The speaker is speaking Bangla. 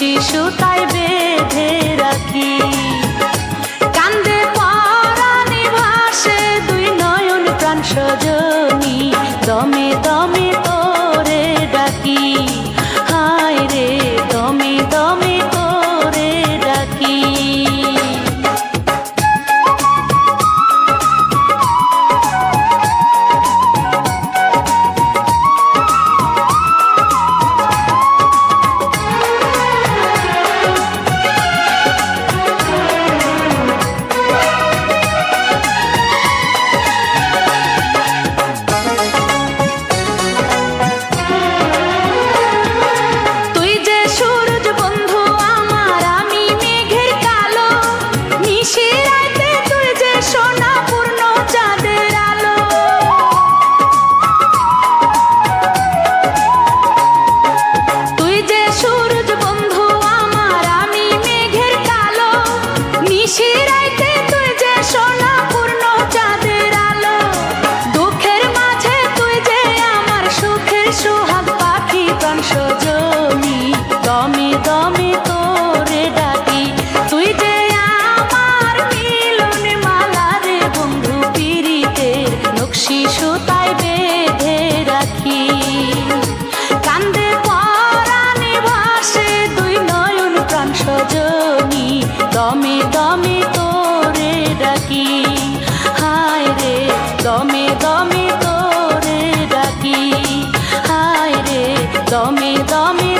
নকশি সুতায় বেঁধে রাখি। কান্দে পরাণে ভাসে দুই নয়ন প্রাণ সজনী, দমে দমে তোরে ডাকি, হায় রে দমে দমে তোরে ডাকি। দমে দমে তোরে ডাকি, তুই যে আমার মিলন মালা রে বন্ধু, পিরিতের নকশি সুতায় বেঁধে রাখি। কান্দে পরাণে ভাসে দুই নয়ন প্রাণ সজনী, দমে দমে তোরে ডাকি, হায় রে দমে দমে তোরে ডাকি, হায় রে দমে দমে